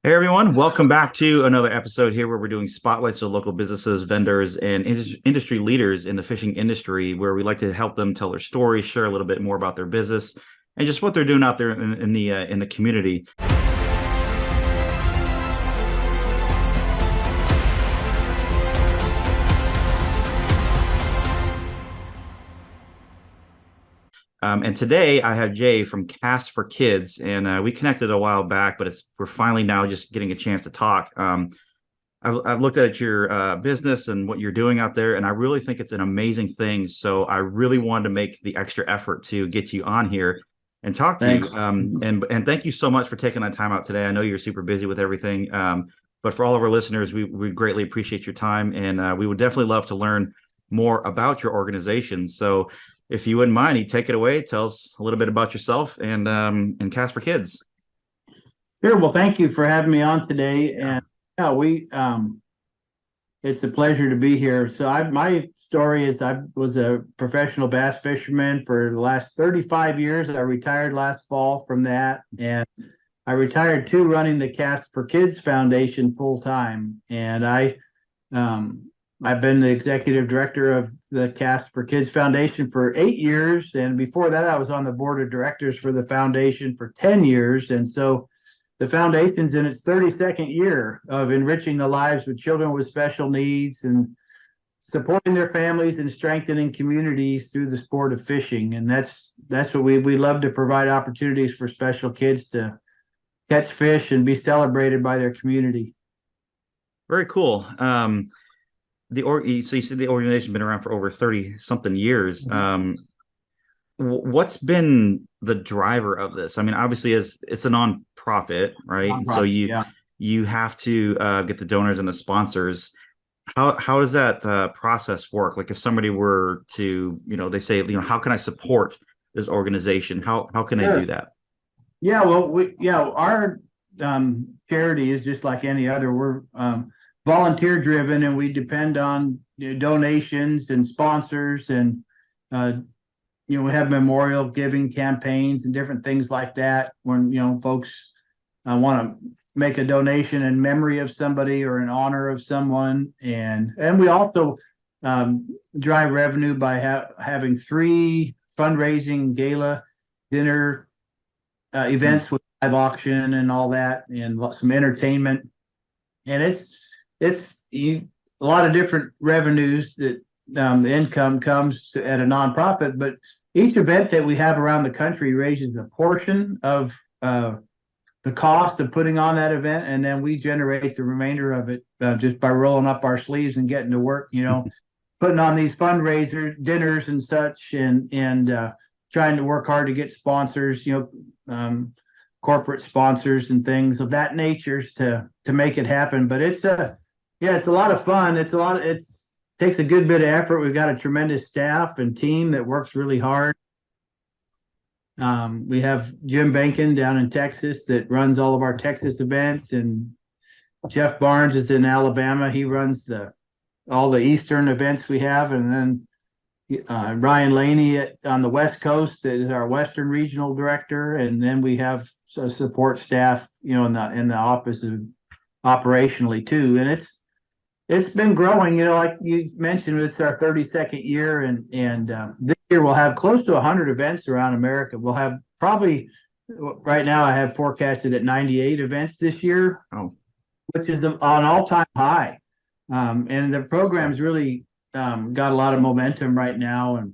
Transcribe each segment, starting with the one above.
Hey everyone, welcome back to another episode here where we're doing spotlights of local businesses, vendors, and industry leaders in the fishing industry, where we like to help them tell their story, share a little bit more about their business, and just what they're doing out there in the community. And today I have Jay from Cast for Kids, and we connected a while back, but we're finally now just getting a chance to talk. I've looked at your business and what you're doing out there, and I really think it's an amazing thing. So I really wanted to make the extra effort to get you on here and talk to you. Thanks. And thank you so much for taking that time out today. I know you're super busy with everything, but for all of our listeners, we greatly appreciate your time, and we would definitely love to learn more about your organization. So if you wouldn't mind, you take it away. Tell us a little bit about yourself and Cast for Kids. Sure. Well, thank you for having me on today. And yeah, it's a pleasure to be here. So my story is I was a professional bass fisherman for the last 35 years. I retired last fall from that, and I retired too running the Cast for Kids Foundation full time. And I've been the executive director of the Cast for Kids Foundation for 8 years. And before that, I was on the board of directors for the foundation for 10 years. And so the foundation's in its 32nd year of enriching the lives of children with special needs and supporting their families and strengthening communities through the sport of fishing. And that's what we love, to provide opportunities for special kids to catch fish and be celebrated by their community. Very cool. So you said the organization's been around for over 30 something years. What's been the driver of this? I mean, obviously, as it's a nonprofit, right? So Yeah. you have to get the donors and the sponsors. How does that process work? Like if somebody were to, they say, how can I support this organization? How can they Sure. do that? Yeah, well, our charity is just like any other. We're volunteer driven, and we depend on donations and sponsors, and uh, we have memorial giving campaigns and different things like that. When folks want to make a donation in memory of somebody or in honor of someone, and we also drive revenue by having three fundraising gala dinner events with live auction and all that, and some entertainment. And a lot of different revenues that the income comes at a nonprofit, but each event that we have around the country raises a portion of the cost of putting on that event, and then we generate the remainder of it just by rolling up our sleeves and getting to work, putting on these fundraisers, dinners and such, and trying to work hard to get sponsors, corporate sponsors and things of that nature to make it happen. But it's a lot of fun. It takes a good bit of effort. We've got a tremendous staff and team that works really hard. We have Jim Bankin down in Texas that runs all of our Texas events, and Jeff Barnes is in Alabama. He runs all the Eastern events we have, and then Ryan Laney on the West Coast is our Western Regional Director, and then we have a support staff, in the office of operationally too. And it's been growing, like you mentioned, it's our 32nd year, and this year we'll have close to 100 events around America. We'll have probably, right now I have forecasted at 98 events this year, which is an all-time high. And the program's really got a lot of momentum right now,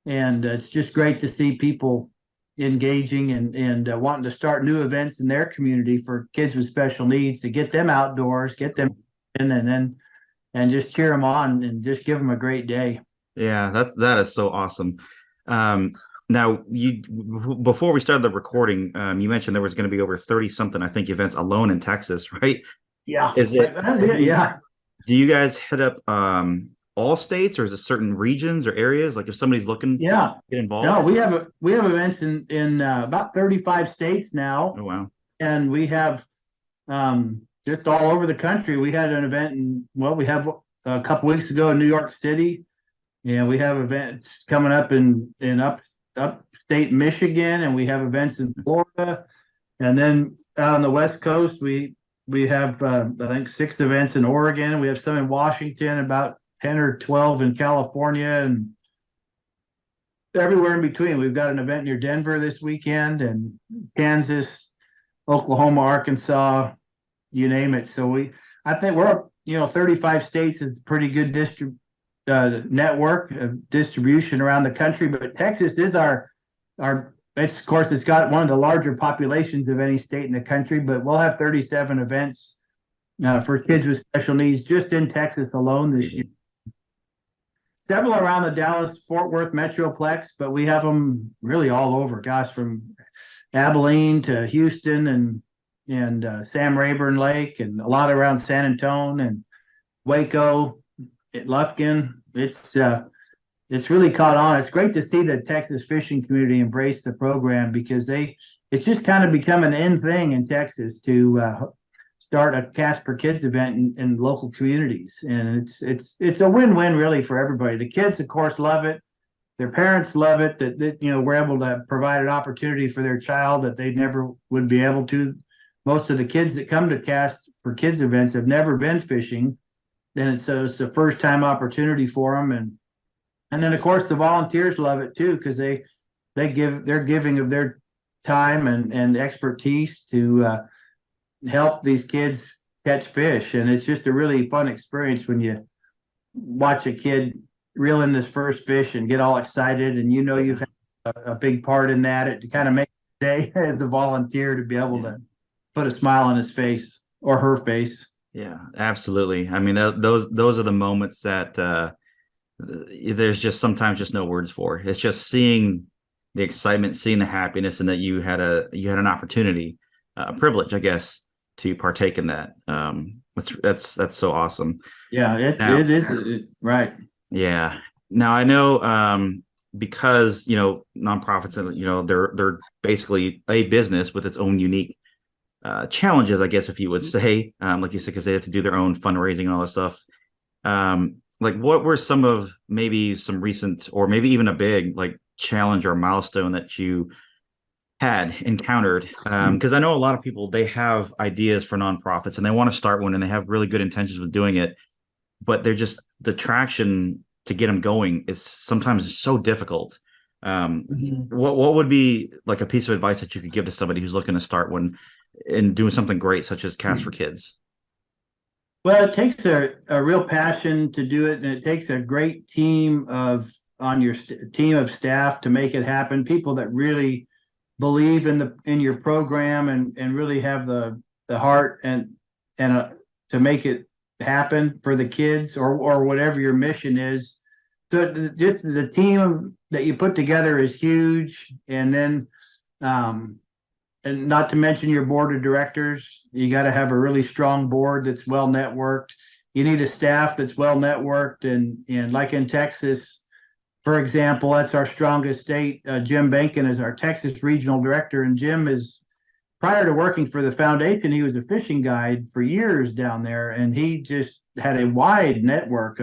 and it's just great to see people engaging and wanting to start new events in their community for kids with special needs, to get them outdoors, get them in, and just cheer them on and just give them a great day. Yeah, that is so awesome. Now, before we started the recording, you mentioned there was going to be over 30 something, I think, events alone in Texas, right? Yeah. Is it? Yeah. Do you guys hit up all states, or is it certain regions or areas? Like if somebody's looking to get involved? No, we have events in about 35 states now. Oh, wow. And we have just all over the country. We had an event we have a couple weeks ago in New York City, and we have events coming up in upstate Michigan, and we have events in Florida, and then out on the West Coast we have I think 6 events in Oregon. We have some in Washington, about 10 or 12 in California, and everywhere in between. We've got an event near Denver this weekend, and Kansas, Oklahoma, Arkansas, you name it. So I think we're, 35 states is a pretty good network of distribution around the country. But Texas is it's, of course, it's got one of the larger populations of any state in the country. But we'll have 37 events for kids with special needs just in Texas alone this year. Several around the Dallas-Fort Worth Metroplex, but we have them really all over. Gosh, from Abilene to Houston and Sam Rayburn Lake, and a lot around San Antonio and Waco, Lufkin. It's really caught on. It's great to see the Texas fishing community embrace the program, because it's just kind of become an in thing in Texas to start a Cast for Kids event in local communities, and it's a win-win really for everybody. The kids, of course, love it. Their parents love it that we're able to provide an opportunity for their child that they never would be able to. Most of the kids that come to Cast for Kids events have never been fishing, and it's a first time opportunity for them. And then of course the volunteers love it too, because they're giving of their time and expertise to help these kids catch fish. And it's just a really fun experience when you watch a kid reel in this first fish and get all excited, and you've had a big part in that. It kind of makes the day as a volunteer to be able to put a smile on his face or her face. Yeah, absolutely. I mean, those are the moments that there's just sometimes just no words for. It's just seeing the excitement, seeing the happiness, and that you had an opportunity, a privilege, I guess, to partake in that. That's so awesome. Yeah, it is right. Yeah. Now I know because nonprofits, they're basically a business with its own unique challenges, I guess, if you would say, like you said, because they have to do their own fundraising and all that stuff. Like, what were some of maybe some recent, or maybe even a big challenge or milestone that you had encountered? Because I know a lot of people, they have ideas for nonprofits and they want to start one and they have really good intentions with doing it, but they're just, the traction to get them going is sometimes so difficult. What would be like a piece of advice that you could give to somebody who's looking to start one and doing something great, such as Cast for Kids? Well, it takes a real passion to do it, and it takes a great team on your team of staff to make it happen. People that really believe in your program and really have the heart and to make it happen for the kids or whatever your mission is. So just the team that you put together is huge, and then and not to mention your board of directors. You got to have a really strong board that's well networked. You need a staff that's well networked, and like in Texas, for example, that's our strongest state. Jim Bankin is our Texas regional director, and Jim is, prior to working for the foundation, he was a fishing guide for years down there, and he just had a wide network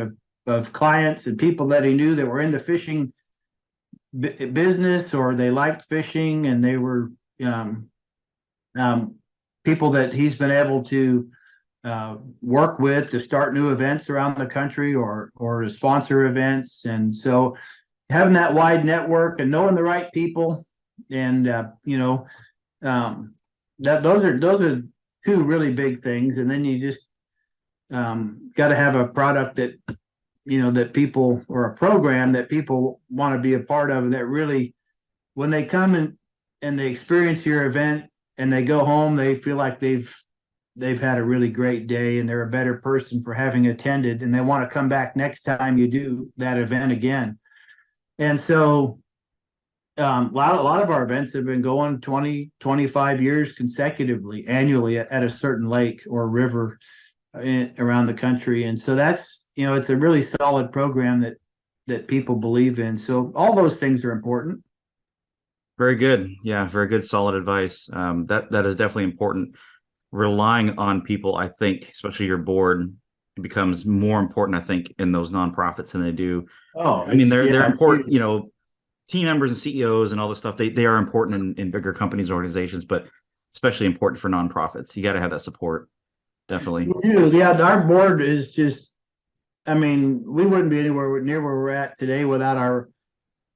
of clients and people that he knew that were in the fishing business, or they liked fishing, and they were people that he's been able to work with to start new events around the country or to sponsor events. And so having that wide network and knowing the right people, and those are two really big things. And then you just got to have a product that that people, or a program that people want to be a part of, and that really, when they come and they experience your event and they go home, they feel like they've had a really great day, and they're a better person for having attended, and they want to come back next time you do that event again. And so a lot of our events have been going 20-25 years consecutively, annually, at a certain lake or river around the country. And so that's, it's a really solid program that people believe in. So all those things are important. Very good. Yeah, very good, solid advice. That is definitely important. Relying on people, I think, especially your board, becomes more important, I think, in those nonprofits than they do. Oh, I mean, they're important, team members and CEOs and all this stuff. They are important in bigger companies, organizations, but especially important for nonprofits. You got to have that support. definitely. We do. Yeah, our board is just, I mean, we wouldn't be anywhere near where we're at today without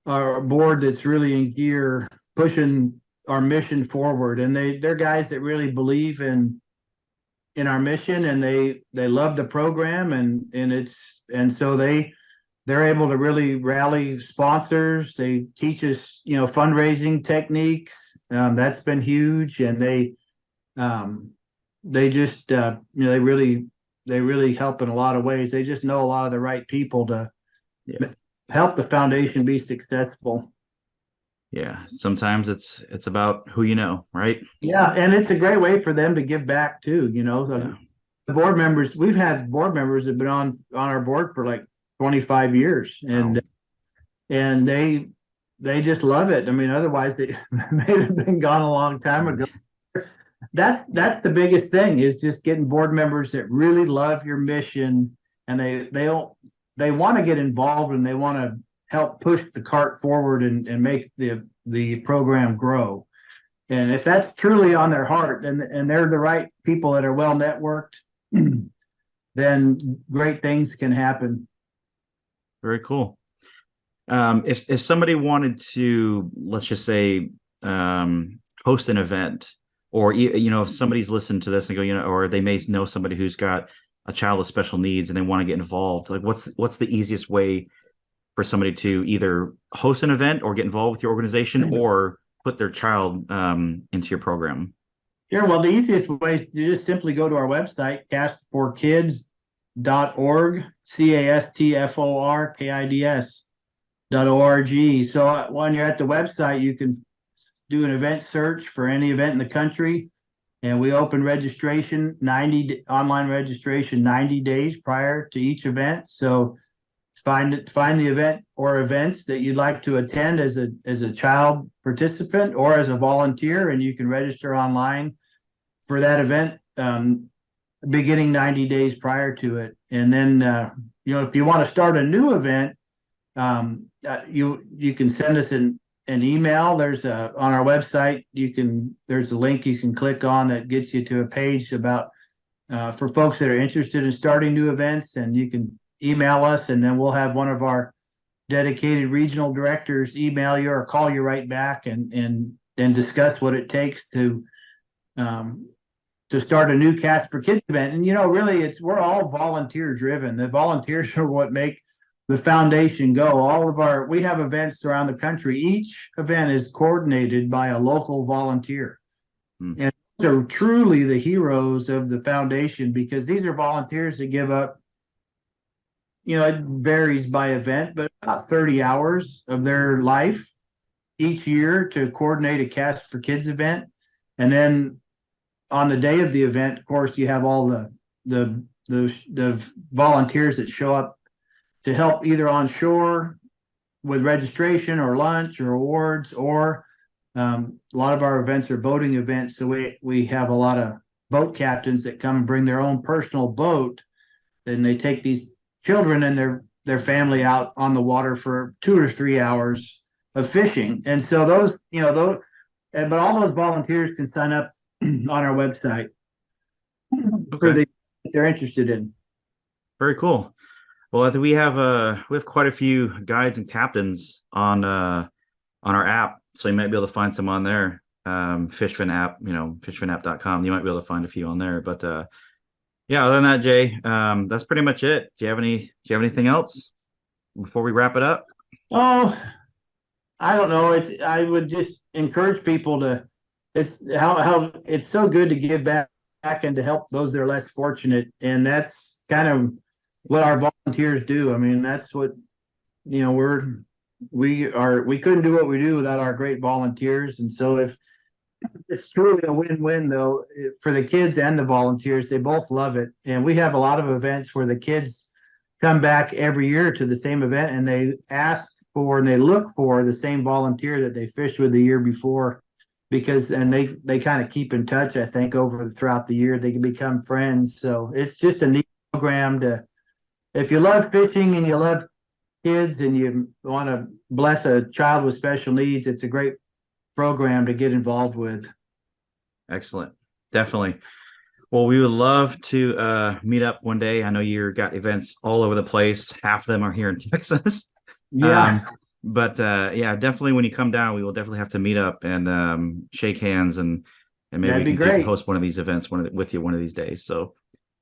our board that's really in gear pushing our mission forward. And they're guys that really believe in our mission, and they love the program, and so they're able to really rally sponsors. They teach us, fundraising techniques. That's been huge, and they just they really help in a lot of ways. They just know a lot of the right people to Yeah. help the foundation be successful. Yeah. Sometimes it's about who you know, right? Yeah, and it's a great way for them to give back too. Yeah. The board members, we've had board members that have been on our board for like 25 years, Wow. and they just love it. I mean, otherwise they may have been gone a long time ago. That's the biggest thing, is just getting board members that really love your mission, and they want to get involved, and they want to help push the cart forward and make the program grow. And if that's truly on their heart, and they're the right people that are well networked, then great things can happen. Very cool. If somebody wanted to, let's just say, host an event, or if somebody's listened to this and go, or they may know somebody who's got a child with special needs and they want to get involved, like what's the easiest way for somebody to either host an event or get involved with your organization or put their child into your program? Sure. Well, the easiest way is to just simply go to our website, castforkids.org, castforkids.org. So when you're at the website, you can do an event search for any event in the country, and we open registration online registration 90 days prior to each event. So find the event or events that you'd like to attend as a child participant or as a volunteer, and you can register online for that event, beginning 90 days prior to it. And then if you want to start a new event, you can send us an email. There's on our website, there's a link you can click on that gets you to a page about for folks that are interested in starting new events, and you can email us, and then we'll have one of our dedicated regional directors email you or call you right back and discuss what it takes to start a new Cats for Kids event. And really, we're all volunteer driven. The volunteers are what make the foundation go. We have events around the country. Each event is coordinated by a local volunteer. And those are truly the heroes of the foundation, because these are volunteers that give up, it varies by event, but about 30 hours of their life each year to coordinate a Cats for Kids event. And then on the day of the event, of course, you have all the volunteers that show up to help either on shore with registration or lunch or awards, or a lot of our events are boating events. So we have a lot of boat captains that come and bring their own personal boat, and they take these children and their family out on the water for 2 or 3 hours of fishing. And so but all those volunteers can sign up on our website for they're interested in. Very cool. Well, we have quite a few guides and captains on our app, so you might be able to find some on there. Fishfin app, fishfinapp.com. You might be able to find a few on there. But yeah, other than that, Jay, that's pretty much it. Do you have anything else before we wrap it up? Oh, I don't know. I would just encourage people to. It's how it's so good to give back and to help those that are less fortunate, and that's kind of what our volunteers do. I mean, that's what we couldn't do what we do without our great volunteers. And so if it's truly a win-win, though, for the kids and the volunteers, they both love it. And we have a lot of events where the kids come back every year to the same event, and they ask for and they look for the same volunteer that they fished with the year before, because they kind of keep in touch. I think throughout the year they can become friends. So it's just a neat program if you love fishing and you love kids and you want to bless a child with special needs, it's a great program to get involved with. Excellent. Definitely. Well, we would love to meet up one day. I know you've got events all over the place. Half of them are here in Texas. Yeah, Um, but yeah, definitely when you come down, we will definitely have to meet up and shake hands and maybe that'd we be can great. host one of these events with you one of these days. So,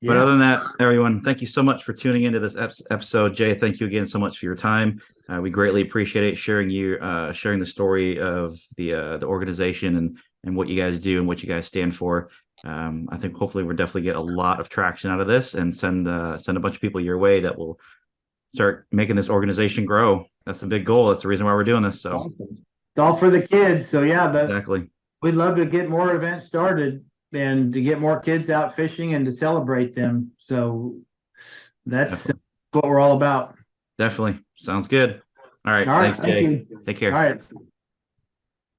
but other Yeah. than that, everyone, thank you so much for tuning into this episode. Jay, thank you again so much for your time. We greatly appreciate it sharing the story of the organization and what you guys do and what you guys stand for. I think hopefully we'll definitely get a lot of traction out of this and send a bunch of people your way that will start making this organization grow. That's the big goal. That's the reason why we're doing this. So Awesome. It's all for the kids. So yeah, exactly, we'd love to get more events started and to get more kids out fishing and to celebrate them. So that's definitely, what we're all about. definitely sounds good. All right, All right, thanks, thank Jay. you. Take All care. right.